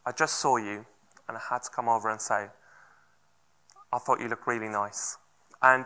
I just saw you, and I had to come over and say, I thought you looked really nice. And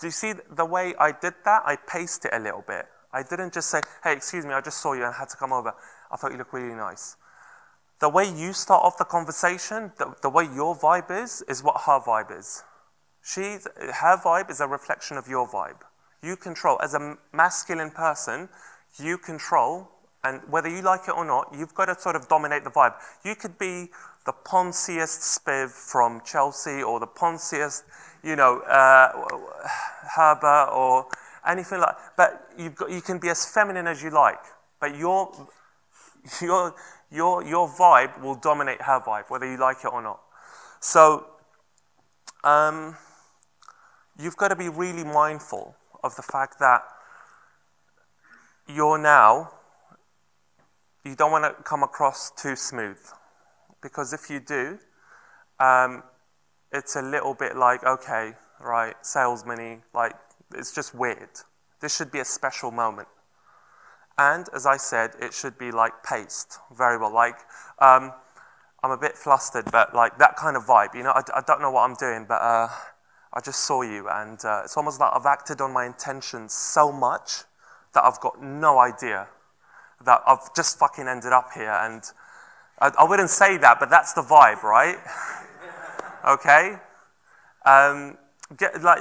do you see the way I did that? I paced it a little bit. I didn't just say, hey, excuse me, I just saw you and I had to come over. I thought you looked really nice. The way you start off the conversation, the way your vibe is what her vibe is. Her vibe is a reflection of your vibe. You control, as a masculine person, you control, and whether you like it or not, you've got to sort of dominate the vibe. You could be the ponsiest spiv from Chelsea or the ponsiest, Herbert or anything like that. But you can be as feminine as you like. But your vibe will dominate her vibe, whether you like it or not. So you've got to be really mindful of the fact that you don't want to come across too smooth. Because if you do, it's a little bit like, okay, right, salesman-y, like, it's just weird. This should be a special moment. And, as I said, it should be, like, paced very well. Like, I'm a bit flustered, but, like, that kind of vibe. I don't know what I'm doing, but I just saw you, and it's almost like I've acted on my intentions so much that I've got no idea that I've just fucking ended up here, and I wouldn't say that, but that's the vibe, right? Okay?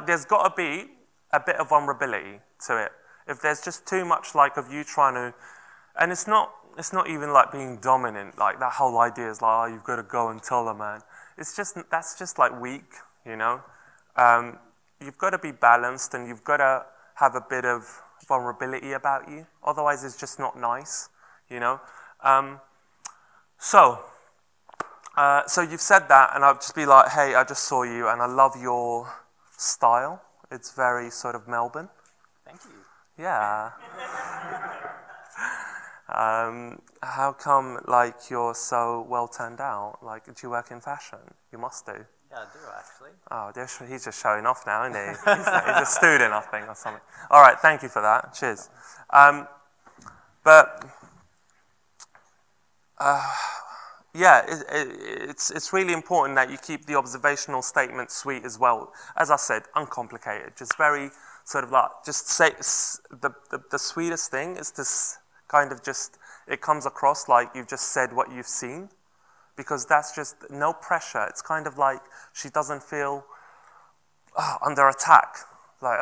There's got to be a bit of vulnerability to it. If there's just too much like of you trying to, and it's not even like being dominant, like that whole idea is like, oh, you've got to go and tell the man. That's just like weak, you know? You've got to be balanced and you've got to have a bit of vulnerability about you. Otherwise it's just not nice, you know? So you've said that, and I'll just be like, hey, I just saw you, and I love your style. It's very sort of Melbourne. Thank you. Yeah. How come, like, you're so well turned out? Like, do you work in fashion? You must do. Yeah, I do, actually. Oh, he's just showing off now, isn't he? He's a student, I think, or something. All right, thank you for that. Cheers. Yeah, it's really important that you keep the observational statement sweet as well. As I said, uncomplicated. Just very sort of like, just say, the sweetest thing is to kind of just, it comes across like you've just said what you've seen. Because that's just no pressure. It's kind of like she doesn't feel under attack. Like,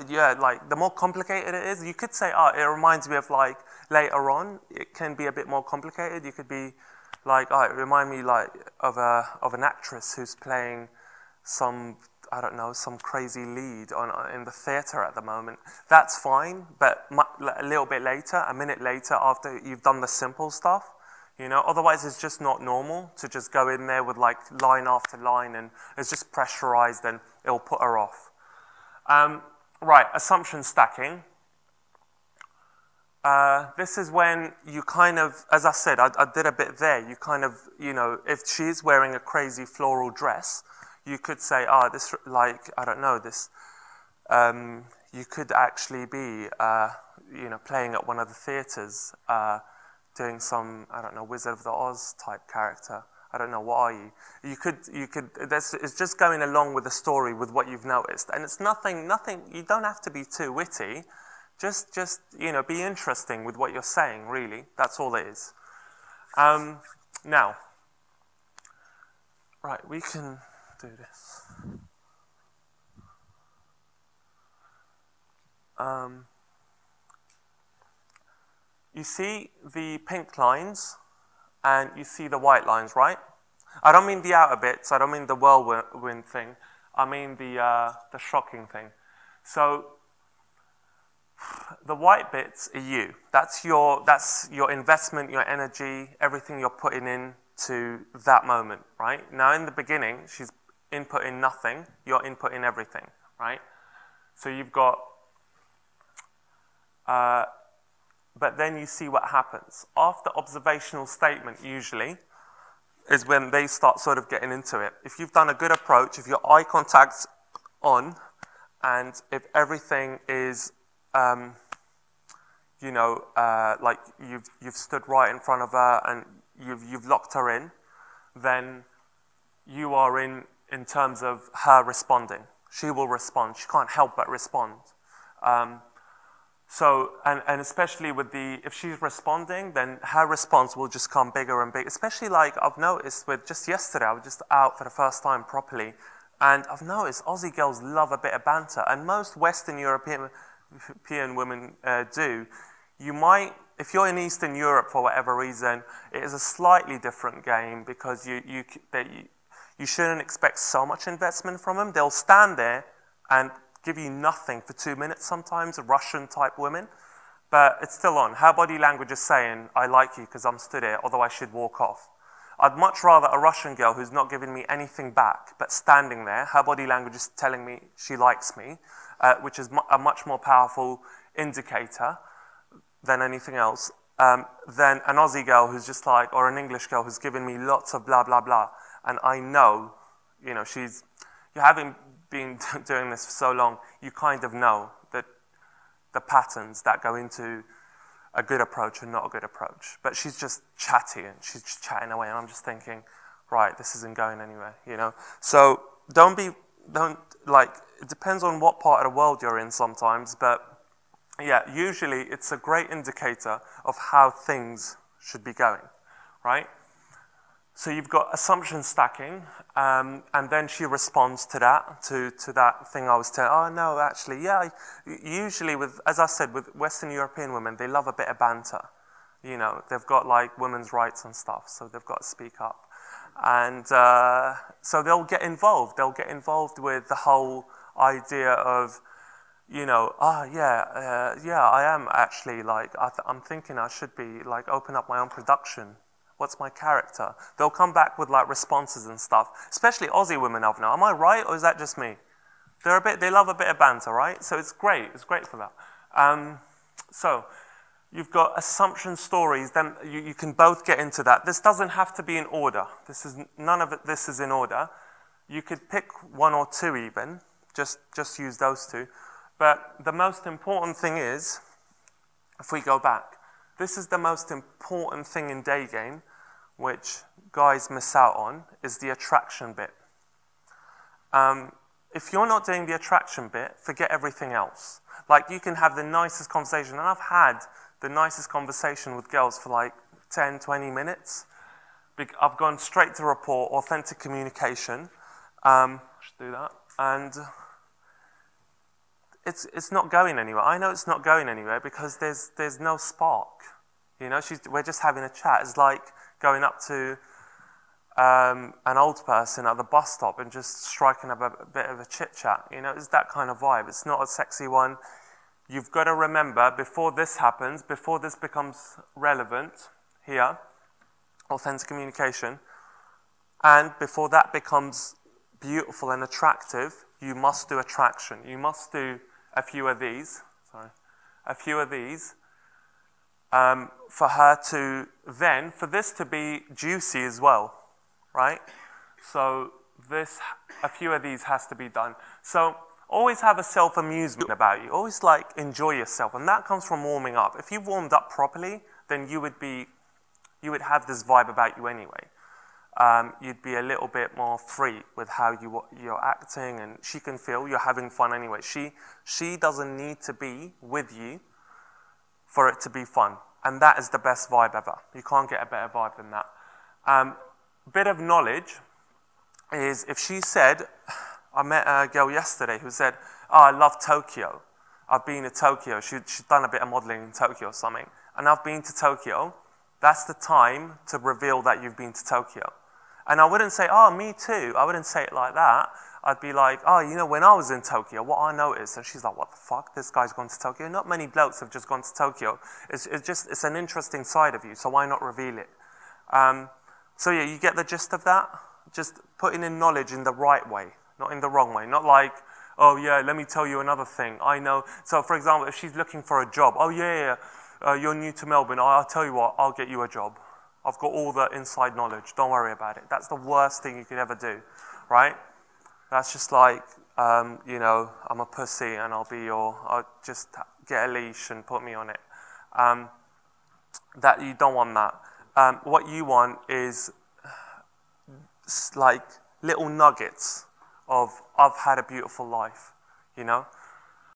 yeah, like the more complicated it is, you could say, it reminds me of like later on, it can be a bit more complicated. You could be like, it reminds me like of an actress who's playing some, I don't know, some crazy lead in the theater at the moment. That's fine, but a little bit later, a minute later, after you've done the simple stuff, you know, otherwise it's just not normal to just go in there with like line after line and it's just pressurized and it'll put her off. Right, assumption stacking. This is when you kind of, as I said, I did a bit there. You kind of, you know, if she's wearing a crazy floral dress, you could say, this, like, I don't know, this, you could actually be, you know, playing at one of the theaters, doing some, I don't know, Wizard of the Oz type character. I don't know, what are you? It's just going along with the story with what you've noticed. And it's nothing, you don't have to be too witty. Just, you know, be interesting with what you're saying, really. That's all it is. Now, right, we can do this. You see the pink lines and you see the white lines, right? I don't mean the outer bits. I don't mean the whirlwind thing. I mean the shocking thing. So the white bits are you. That's your investment, your energy, everything you're putting into that moment, right? Now in the beginning, she's inputting nothing. You're inputting everything, right? So you've got... but then you see what happens. After observational statement, usually, is when they start sort of getting into it. If you've done a good approach, if your eye contact's on, and if everything is, you know, like you've stood right in front of her and you've locked her in, then you are in terms of her responding. She will respond. She can't help but respond. So, and especially with if she's responding, then her response will just come bigger and bigger. Especially like I've noticed with just yesterday, I was just out for the first time properly, and I've noticed Aussie girls love a bit of banter, and most Western European women do. You might, if you're in Eastern Europe for whatever reason, it is a slightly different game because you shouldn't expect so much investment from them. They'll stand there and give you nothing for 2 minutes sometimes, Russian-type women. But it's still on. Her body language is saying, I like you because I'm stood here, although I should walk off. I'd much rather a Russian girl who's not giving me anything back, but standing there, her body language is telling me she likes me, which is a much more powerful indicator than anything else, than an Aussie girl who's just like, or an English girl who's giving me lots of blah, blah, blah. And I know, you know, you haven't been doing this for so long, you kind of know that the patterns that go into a good approach and not a good approach. But she's just chatty and she's just chatting away, and I'm just thinking, right, this isn't going anywhere, you know? So it depends on what part of the world you're in sometimes, but yeah, usually it's a great indicator of how things should be going, right? So you've got assumption stacking, and then she responds to that, to that thing I was telling. Oh no, actually, yeah. Usually, as I said, with Western European women, they love a bit of banter. You know, they've got like women's rights and stuff, so they've got to speak up, and so they'll get involved. They'll get involved with the whole idea of, you know, yeah, I am actually like I'm thinking I should be like open up my own production. What's my character? They'll come back with like responses and stuff, especially Aussie women I've known. Am I right, or is that just me? They love a bit of banter, right? So it's great for that. So you've got assumption stories, then you can both get into that. This doesn't have to be in order. None of this is in order. You could pick one or two even, just use those two. But the most important thing is, if we go back, this is the most important thing in Daygame, which guys miss out on, is the attraction bit. If you're not doing the attraction bit, forget everything else. Like, you can have the nicest conversation, and I've had the nicest conversation with girls for like 10, 20 minutes. I've gone straight to report, authentic communication. I should do that. And it's not going anywhere. I know it's not going anywhere because there's no spark. You know, we're just having a chat. It's like going up to an old person at the bus stop and just striking up a bit of a chit chat. You know, it's that kind of vibe. It's not a sexy one. You've got to remember, before this happens, before this becomes relevant here, authentic communication, and before that becomes beautiful and attractive, you must do attraction. You must do a few of these, for her to then, for this to be juicy as well, right? So a few of these has to be done. So always have a self-amusement about you. Always like enjoy yourself, and that comes from warming up. If you've warmed up properly, then you would have this vibe about you anyway. You'd be a little bit more free with how you're acting, and she can feel you're having fun anyway. She doesn't need to be with you for it to be fun, and that is the best vibe ever. You can't get a better vibe than that. Bit of knowledge is if she said, I met a girl yesterday who said, oh, I love Tokyo. I've been to Tokyo. She'd done a bit of modeling in Tokyo or something, and I've been to Tokyo. That's the time to reveal that you've been to Tokyo. And I wouldn't say, oh, me too. I wouldn't say it like that. I'd be like, oh, you know, when I was in Tokyo, what I noticed. And she's like, what the fuck? This guy's gone to Tokyo? Not many blokes have just gone to Tokyo. It's an interesting side of you, so why not reveal it? So yeah, you get the gist of that? Just putting in knowledge in the right way, not in the wrong way. Not like, oh yeah, let me tell you another thing. I know. So for example, if she's looking for a job, oh yeah, you're new to Melbourne. I'll tell you what, I'll get you a job. I've got all the inside knowledge. Don't worry about it. That's the worst thing you could ever do, right? That's just like, you know, I'm a pussy and I'll just get a leash and put me on it. That you don't want that. What you want is like little nuggets of I've had a beautiful life, you know.